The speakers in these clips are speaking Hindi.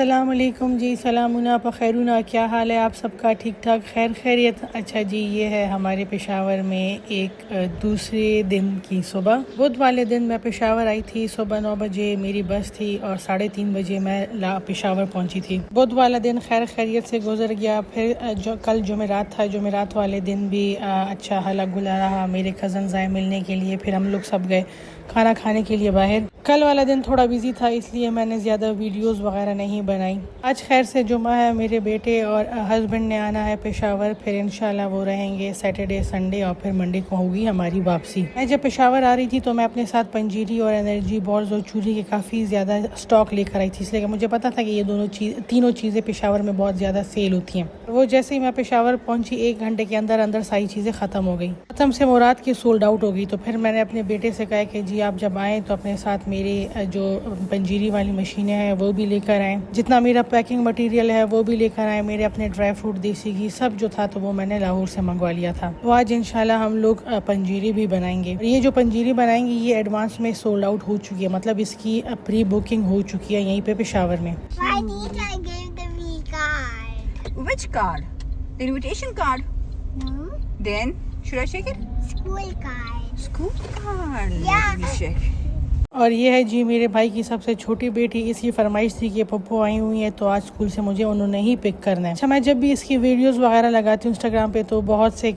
अस्सलाम वालेकुम जी, सलामुना फ़खैरुना, क्या हाल है आप सबका? ठीक ठाक, खैर खैरियत। अच्छा जी, ये है हमारे पेशावर में एक दूसरे दिन की सुबह। बुध वाले दिन मैं पेशावर आई थी। सुबह 9 बजे मेरी बस थी और 3:30 बजे मैं पेशावर पहुंची थी। बुध वाला दिन खैर खैरियत से गुजर गया। फिर कल जुमेरात था। जुमेरात वाले दिन भी अच्छा हला गुला रहा। मेरे कज़न्स आए मिलने के लिए, फिर हम लोग सब गए खाना खाने के लिए बाहर। कल वाला दिन थोड़ा बिजी था, इसलिए मैंने ज़्यादा वीडियोस वगैरह नहीं बनाई। आज खैर से जुमा है, मेरे बेटे और हस्बैंड ने आना है पेशावर। फिर इंशाल्लाह वो रहेंगे सैटरडे संडे और फिर मंडे को होगी हमारी वापसी। मैं जब पेशावर आ रही थी तो मैं अपने साथ पंजीरी और एनर्जी बॉल्स और चूरी के काफ़ी ज़्यादा स्टॉक लेकर आई थी, इसलिए मुझे पता था कि ये तीनों चीज़ें पेशावर में बहुत ज़्यादा सेल होती हैं। वो जैसे ही मैं पेशावर पहुँची 1 घंटे के अंदर अंदर सारी चीज़ें ख़त्म हो गई। ख़त्म से मुराद की सोल्ड आउट हो गई। तो फिर मैंने अपने बेटे से कहा कि जी आप जब आएँ तो अपने साथ मेरी जो पंजीरी वाली मशीनें हैं वो भी लेकर आएँ, जितना मेरा पैकिंग मटेरियल है वो भी लेकर आएँ, मेरे अपने ड्राई फ्रूट देसी घी सब जो था तो वो मैंने लाहौर से मंगवा लिया था। तो आज इंशाल्लाह हम लोग पंजीरी भी बनाएंगे। ये जो पंजीरी बनाएंगे ये एडवांस में सोल्ड आउट हो चुकी है, मतलब इसकी प्री बुकिंग हो चुकी है यहीं पे पेशावर में। Which card? The invitation card? No. Then, should I check it? School card. School card. Yeah. Let me check. और ये है जी मेरे भाई की सबसे छोटी बेटी। इसकी फरमाइश थी कि पप्पू आई हुई है तो आज स्कूल से मुझे उन्होंने ही पिक करना है। अच्छा, मैं जब भी इसकी वीडियोस वगैरह लगाती हूँ इंस्टाग्राम पे तो बहुत से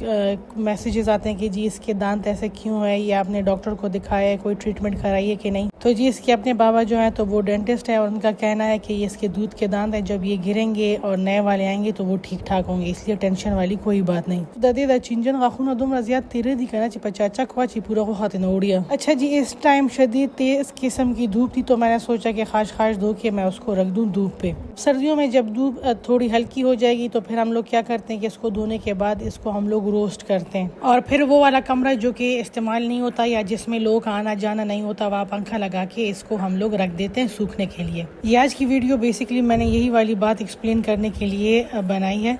मैसेजेस आते हैं कि जी इसके दांत ऐसे क्यों है, या आपने डॉक्टर को दिखाया है, कोई ट्रीटमेंट कराई है कि नहीं। तो जी इसके अपने बाबा जो है तो वो डेंटिस्ट है और उनका कहना है कि ये इसके दूध के दांत हैं, जब ये गिरेंगे और नए वाले आएंगे तो वो ठीक ठाक होंगे, इसलिए टेंशन वाली कोई बात नहीं। ददे दा चिंजन खाखुना दुम रजियात तेरे दी कहना चाचा ख्वाची पूरा को खाते नोड़िया। अच्छा जी, इस टाइम शदीद तेज किस्म की धूप थी तो मैंने सोचा कि खाश धो के मैं उसको रख दूं धूप पे। सर्दियों में जब धूप थोड़ी हल्की हो जाएगी तो फिर हम लोग क्या करते हैं कि इसको धोने के बाद इसको हम लोग रोस्ट करते हैं, और फिर वो वाला कमरा जो कि इस्तेमाल नहीं होता या जिसमें लोग आना जाना नहीं होता वहाँ पंखा लगा के इसको हम लोग रख देते हैं सूखने के लिए। ये आज की वीडियो बेसिकली मैंने यही वाली बात एक्सप्लेन करने के लिए बनाई है।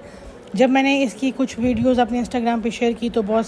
जब मैंने इसकी कुछ वीडियोस अपने इंस्टाग्राम पे शेयर की तो बहुत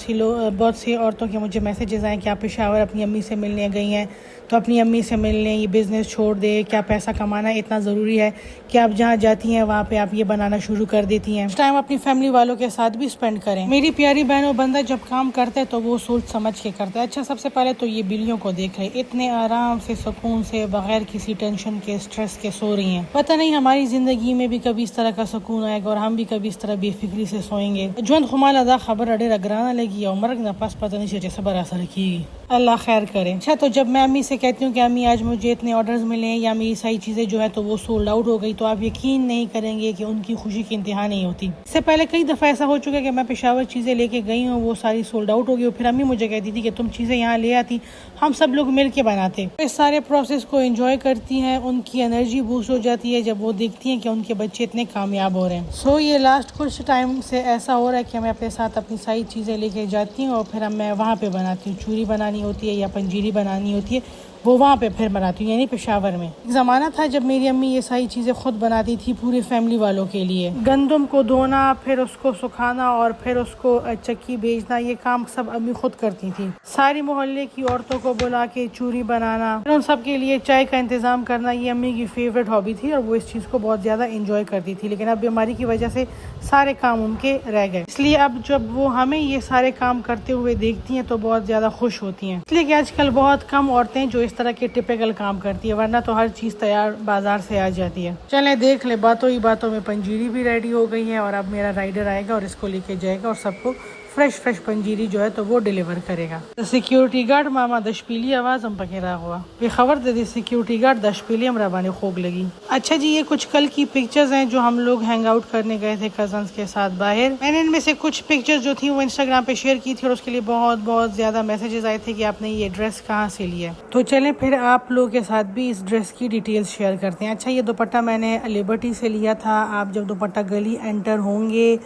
सी औरतों के मुझे मैसेजेस आए कि आप पेशावर अपनी अम्मी से मिलने गई हैं तो अपनी अम्मी से मिल लें, ये बिज़नेस छोड़ दे, क्या पैसा कमाना इतना ज़रूरी है कि आप जहाँ जाती हैं वहाँ पे आप ये बनाना शुरू कर देती हैं। उस टाइम अपनी फैमिली वालों के साथ भी स्पेंड करें। मेरी प्यारी बहनों, बंदा जब काम करता है तो वो सोच समझ के करता है। अच्छा, सबसे पहले तो ये बिल्लियों को देख रहे, इतने आराम से सुकून से बगैर किसी टेंशन के स्ट्रेस के सो रही हैं। पता नहीं हमारी ज़िंदगी में भी कभी इस तरह का सुकून आएगा और हम भी कभी इस तरह बेफिक्री से सोएंगे। जुन खुमाल अदा खबर अडे रगराना लगी और मर्ग न पास पता नहीं जैसे बर असर रखी, अल्लाह खैर करे। अच्छा, तो जब मैं अम्मी से कहती हूँ कि अम्मी आज मुझे इतने ऑर्डर्स मिले हैं या मेरी सारी चीज़ें जो है तो वो सोल्ड आउट हो गई, तो आप यकीन नहीं करेंगे कि उनकी खुशी की इंतहा नहीं होती। इससे पहले कई दफ़ा ऐसा हो चुका है कि मैं पेशावर चीज़ें लेके गई हूँ, वो सारी सोल्ड आउट हो गई, फिर अम्मी मुझे कहती थी कि तुम चीज़ें यहाँ ले आती, हम सब लोग मिल के बनाते। इस सारे प्रोसेस को एंजॉय करती हैं, उनकी एनर्जी बूस्ट हो जाती है जब वो देखती हैं कि उनके बच्चे इतने कामयाब हो रहे हैं। सो ये लास्ट कुछ टाइम से ऐसा हो रहा है कि मैं अपने साथ अपनी सारी चीज़ें लेके जाती हूँ और फिर अब मैं वहाँ पे बनाती हूँ। चूरी बनानी होती है या पंजीरी बनानी होती है वो वहाँ पे फिर बनाती हूँ, यानी पेशावर में। एक ज़माना था जब मेरी अम्मी ये सारी चीज़ें खुद बनाती थी पूरी फैमिली वालों के लिए। गंदम को धोना, फिर उसको सुखाना और फिर उसको चक्की भेजना, ये काम सब अम्मी खुद करती थी। सारी मोहल्ले की औरतों को बुला के चूरी बनाना, फिर उन सब के लिए चाय का इंतज़ाम करना, ये अम्मी की फेवरेट हॉबी थी और वो इस चीज़ को बहुत ज़्यादा इंजॉय करती थी। लेकिन अब बीमारी की वजह से सारे काम उनके रह गए, इसलिए अब जब वो हमें ये सारे काम करते हुए देखती हैं तो बहुत ज़्यादा खुश होती हैं। इसलिए कि आजकल बहुत कम औरतें जो इस तरह के टिपिकल काम करती है, वरना तो हर चीज़ तैयार बाजार से आ जाती है। चलें देख ले, बातों ही बातों में पंजीरी भी रेडी हो गई है और अब मेरा राइडर आएगा और इसको लेके जाएगा और सबको फ्रेश पंजीरी जो है तो वो डिलीवर करेगा। सिक्योरिटी गार्ड मामा दशपीली आवाज़ हम पकेरा हुआ बेखबर दे दी सिक्योरिटी गार्ड दशपीली हम रबानी खोग लगी। अच्छा जी, ये कुछ कल की पिक्चर्स हैं जो हम लोग हैंग आउट करने गए थे कजन्स के साथ बाहर। मैंने इनमें से कुछ पिक्चर्स जो थी वो इंस्टाग्राम पे शेयर की थी और उसके लिए बहुत ज़्यादा मैसेजेस आए थे कि आपने ये ड्रेस कहाँ से लिया। तो चलें फिर आप लोगों के साथ भी इस ड्रेस की डिटेल्स शेयर करते हैं। अच्छा, ये दुपट्टा मैंने लिबर्टी से लिया था। आप जब दुपट्टा गली एंटर होंगे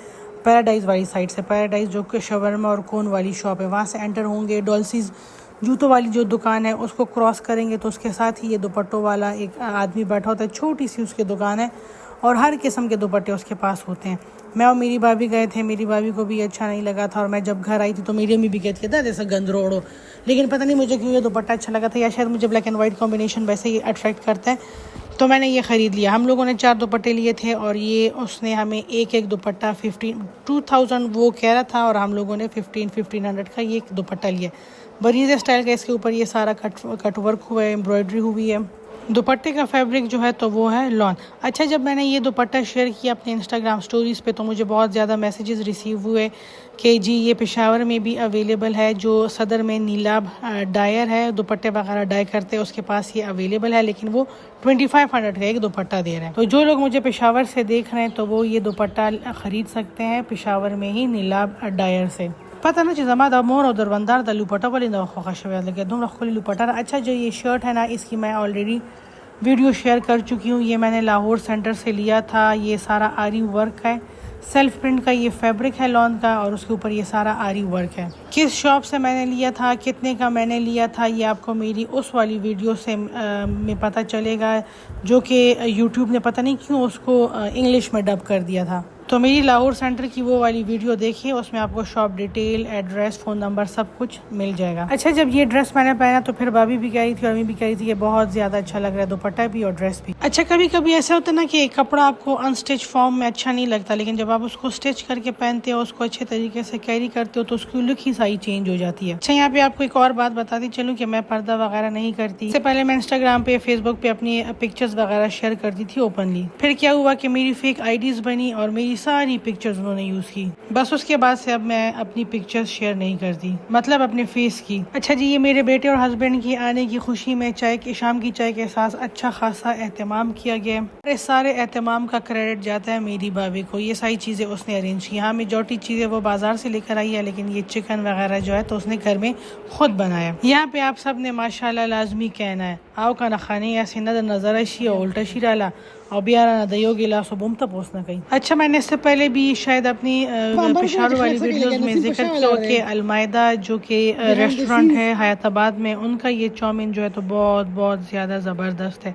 पैराडाइज वाली साइड से, पैराडाइज जो कि शवरमा और कोन वाली शॉप है, वहाँ से एंटर होंगे, डॉल्सीज जूतों वाली जो दुकान है उसको क्रॉस करेंगे तो उसके साथ ही ये दुपट्टों वाला एक आदमी बैठा होता है, छोटी सी उसकी दुकान है और हर किस्म के दुपट्टे उसके पास होते हैं। मैं और मेरी भाभी गए थे, मेरी भाभी को भी अच्छा नहीं लगा था और मैं जब घर आई थी तो मेरी अम्मी भी कहती था जैसा गंद रोड़ो, लेकिन पता नहीं मुझे क्यों ये दुपट्टा अच्छा लगा था या शायद मुझे ब्लैक एंड वाइट कॉम्बिनेशन वैसे ही अट्रैक्ट करता है। तो मैंने ये ख़रीद लिया। हम लोगों ने 4 दुपट्टे लिए थे और ये उसने हमें एक एक दुपट्टा 2000 वो कह रहा था और हम लोगों ने 1500 का ये एक दुपट्टा लिया। बरीज़ स्टाइल का, इसके ऊपर ये सारा कट वर्क हुआ है, एम्ब्रॉयडरी हुई है। दुपट्टे का फैब्रिक जो है तो वो है लॉन। अच्छा, जब मैंने ये दुपट्टा शेयर किया अपने इंस्टाग्राम स्टोरीज़ पे तो मुझे बहुत ज़्यादा मैसेजेस रिसीव हुए कि जी ये पेशावर में भी अवेलेबल है, जो सदर में नीलाब डायर है, दुपट्टे वगैरह डाई करते हैं, उसके पास ये अवेलेबल है, लेकिन वो 2500 का एक दुपट्टा दे रहे हैं। तो जो लोग मुझे पेशावर से देख रहे हैं तो वो ये दुपट्टा ख़रीद सकते हैं पेशावर में ही नीलाब डायर से। पता ना जमा द मोर और दरबंदार द लुपटा वाली द खुशवे लगे दोनों खुली लुपटा। अच्छा, जो ये शर्ट है ना, इसकी मैं ऑलरेडी वीडियो शेयर कर चुकी हूँ। ये मैंने लाहौर सेंटर से लिया था। ये सारा आरी वर्क है, सेल्फ प्रिंट का ये फैब्रिक है लॉन का और उसके ऊपर ये सारा आरी वर्क है। किस शॉप से मैंने लिया था, कितने का मैंने लिया था, ये आपको मेरी उस वाली वीडियो से में पता चलेगा जो कि यूट्यूब ने पता नहीं क्यों उसको इंग्लिश में डब कर दिया था। तो मेरी लाहौर सेंटर की वो वाली वीडियो देखिए, उसमें आपको shop detail, address, phone number सब कुछ मिल जाएगा। अच्छा, जब ये ड्रेस मैंने पहना तो फिर भाभी भी कह रही थी और मैं भी कह रही थी कि बहुत ज़्यादा अच्छा लग रहा है, दुपट्टा भी और ड्रेस भी। अच्छा, कभी कभी ऐसा होता है ना कि कपड़ा आपको अनस्टिच फॉर्म में अच्छा नहीं लगता, लेकिन जब आप उसको स्टिच करके पहनते हो, उसको अच्छे तरीके से कैरी करते हो तो उसकी लुक ही सारी चेंज हो जाती है। अच्छा, यहाँ पे आपको एक और बात बताती चलूँ कि मैं पर्दा वगैरह नहीं करती। इससे पहले मैं इंस्टाग्राम पे, फेसबुक पे अपनी पिक्चर्स वगैरह शेयर करती थी ओपनली। फिर क्या हुआ कि मेरी फेक आईडीज़ बनी और मेरी सारी पिक्चर्स उन्होंने यूज की। बस उसके बाद से अब मैं अपनी पिक्चर्स शेयर नहीं करती, मतलब अपने फेस की। अच्छा जी, ये मेरे बेटे और हस्बैंड की आने की खुशी में शाम की चाय के साथ अच्छा खासा एहतमाम किया गया। इस सारे एहतमाम का क्रेडिट जाता है मेरी भाभी को। ये सारी चीज़ें उसने अरेंज की। हाँ, मेजॉरिटी चीज़ें वो बाजार से लेकर आई है, लेकिन ये चिकन वगैरह जो है तो उसने घर में खुद बनाया। यहाँ पे आप सब ने माशाल्लाह लाजमी कहना है, आओ का खाने या सिंदा नजर शी और उल्टा शिराला और बियारा दयो गिलास बुम तक पोसना कहीं। अच्छा, मैंने इससे पहले भी शायद अपनी पेशावर वाली वीडियोस में जिक्र किया कि अलमायदा जो कि रेस्टोरेंट है हयाताबाद में, उनका ये चाउमीन जो है तो बहुत बहुत ज़्यादा ज़बरदस्त है।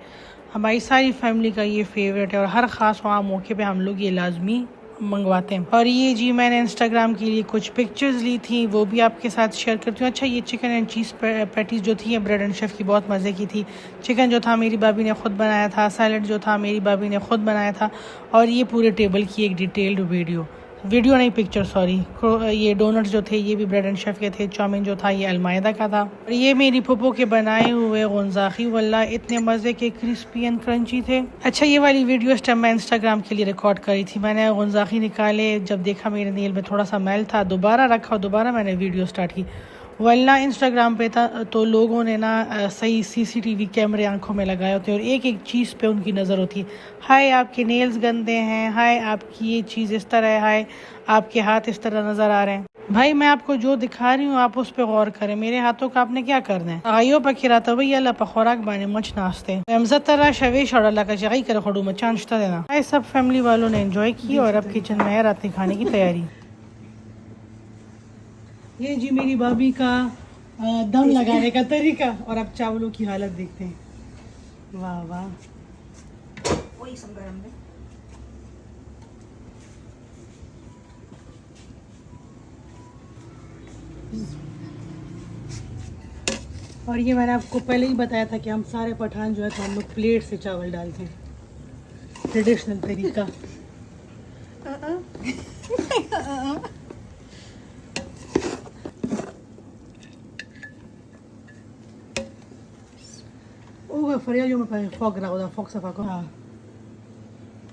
हमारी सारी फैमिली का ये फेवरेट है और हर ख़ास वहाँ मौके पे हम लोग ये लाजमी मंगवाते हैं। और ये जी मैंने इंस्टाग्राम के लिए कुछ पिक्चर्स ली थी, वो भी आपके साथ शेयर करती हूँ। अच्छा, ये चिकन एंड चीज़ पैटीज जो थी ब्रेड एंड शेफ की, बहुत मज़े की थी। चिकन जो था मेरी भाभी ने खुद बनाया था, सैलड जो था मेरी भाभी ने खुद बनाया था और ये पूरे टेबल की एक डिटेल्ड वीडियो नहीं पिक्चर सॉरी। ये डोनट्स जो थे ये भी ब्रेड एंड शेफ के थे। चाउमीन जो था ये अलमायदा का था और ये मेरी फूफो के बनाए हुए गुंजाखी, वल्ला इतने मज़े के क्रिस्पी एंड क्रंची थे। अच्छा, ये वाली वीडियो इस टाइम मैं इंस्टाग्राम के लिए रिकॉर्ड करी थी। मैंने गुंजाखी निकाले, जब देखा मेरे नील में थोड़ा सा मैल था, दोबारा रखा और दोबारा मैंने वीडियो स्टार्ट की। वल्ला इंस्टाग्राम पे था तो लोगों ने ना सही CCTV कैमरे आंखों में लगाए होते हैं और एक एक चीज़ पे उनकी नज़र होती है। हाय आपके नेल्स गंदे हैं, हाय आपकी ये चीज़ इस तरह है, हाय आपके हाथ इस तरह नज़र आ रहे हैं। भाई, मैं आपको जो दिखा रही हूँ आप उस पर गौर करें। मेरे हाथों का आपने क्या करना है? आइयो पखिरा तो भैया अल्लाह पखोराक बाने मच नाश्ते तरह शवेश और अल्लाह का जगह कर खड़ू मचानता देना। हाय, सब फैमिली वालों ने एंजॉय की और अब किचन में है रात खाने की तैयारी। ये जी मेरी भाभी का दम लगाने का तरीका और अब चावलों की हालत देखते हैं। वाह वाह, वही सब गरम है। और ये मैंने आपको पहले ही बताया था कि हम सारे पठान जो है तो हम लोग प्लेट से चावल डालते हैं, ट्रेडिशनल तरीका। ओह फरिया जो मैं फॉग रहा होता फॉग सफा को। हाँ,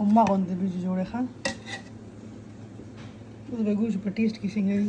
अम्मा कौन दे बीज जोड़े खान उस बेगूश पर टेस्ट की सिंगरी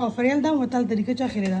और फरियल दा मतल तरीके चा खेलेगा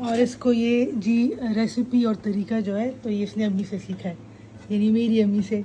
और इसको ये जी रेसिपी और तरीका जो है तो ये इसने अम्मी से सीखा है, यानी मेरी अम्मी से।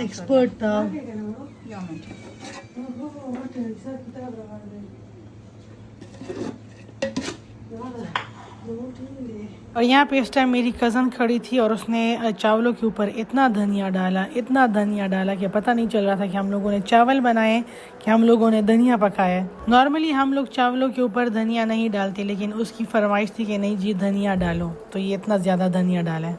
एक्सपर्ट था। या मैं और यहाँ पे इस टाइम मेरी कज़न खड़ी थी और उसने चावलों के ऊपर इतना धनिया डाला कि पता नहीं चल रहा था कि हम लोगों ने चावल बनाए कि हम लोगों ने धनिया पकाया है। नॉर्मली हम लोग चावलों के ऊपर धनिया नहीं डालते, लेकिन उसकी फरमाइश थी कि नहीं जी धनिया डालो, तो ये इतना ज़्यादा धनिया डाला है।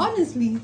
honestly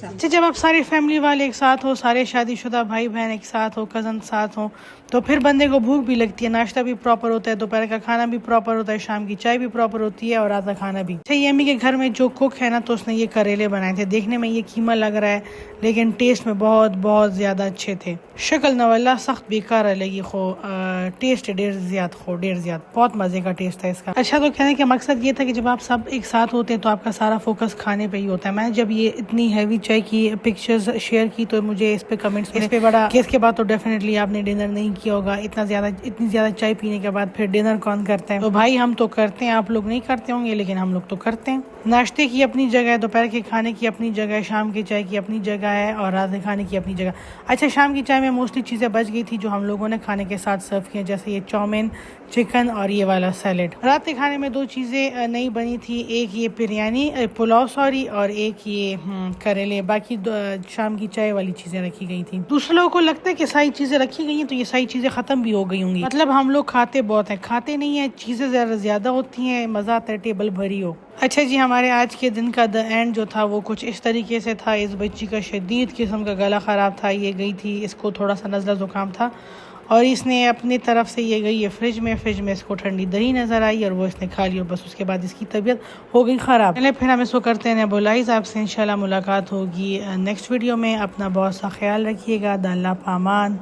अच्छा जब आप सारी फैमिली वाले एक साथ हो सारे शादीशुदा भाई बहन एक साथ हो कज़न साथ हो तो फिर बंदे को भूख भी लगती है नाश्ता भी प्रॉपर होता है दोपहर का खाना भी प्रॉपर होता है शाम की चाय भी प्रॉपर होती है और रात का खाना भी। अच्छा यम्मी के घर में जो कुक है ना तो उसने ये करेले बनाए थे देखने में ये कीमा लग रहा है लेकिन टेस्ट में बहुत बहुत ज़्यादा अच्छे थे। शक्ल नवल्ला सख्त बेकार लगी खो टेस्ट डेढ़ ज़्यादा बहुत मज़े का टेस्ट था इसका। अच्छा तो कहने का मकसद ये था कि जब आप सब एक साथ होते हैं तो आपका सारा फोकस खाने पे ही होता है। मैं जब ये इतनी हैवी चाय की पिक्चर्स शेयर की तो मुझे इस पे कमेंट्स इस पे बड़ा कि इसके बाद तो डेफिनेटली आपने डिनर नहीं किया होगा इतनी ज़्यादा चाय पीने के बाद फिर डिनर कौन करता है। तो भाई हम तो करते हैं आप लोग नहीं करते होंगे लेकिन हम लोग तो करते हैं। नाश्ते की अपनी जगह है दोपहर के खाने की अपनी जगह है शाम की चाय की अपनी जगह है और रात के खाने की अपनी जगह। अच्छा शाम की चाय में मोस्टली चीज़ें बच गई थी जो हम लोगों ने खाने के साथ सर्व किया जैसे ये चाउमीन चिकन और ये वाला सैलेड। रात के खाने में दो चीज़ें नहीं बनी थी एक ये बिरयानी पुलाव सॉरी और एक ये करेले बाकी शाम की चाय वाली चीज़ें रखी गई थी। दूसरे लोगों को लगता है कि सारी चीज़ें रखी गई हैं तो ये सारी चीज़ें ख़त्म भी हो गई होंगी मतलब हम लोग खाते बहुत हैं खाते नहीं हैं चीज़ें ज़्यादा होती हैं मज़ा आता है टेबल भरी हो। अच्छा जी हमारे आज के दिन का द एंड जो था वो कुछ इस तरीके से था। इस बच्ची का शदीद किस्म का गला ख़राब था ये गई थी इसको थोड़ा सा नज़ला ज़ुकाम था और इसने अपनी तरफ से ये गई है फ्रिज में इसको ठंडी दही नज़र आई और वो इसने खा ली और बस उसके बाद इसकी तबीयत हो गई ख़राब। चलिए फिर हम इसको करते हैं बुलाइज आपसे इंशाल्लाह मुलाकात होगी नेक्स्ट वीडियो में। अपना बहुत सा ख्याल रखिएगा अल्लाह पामान।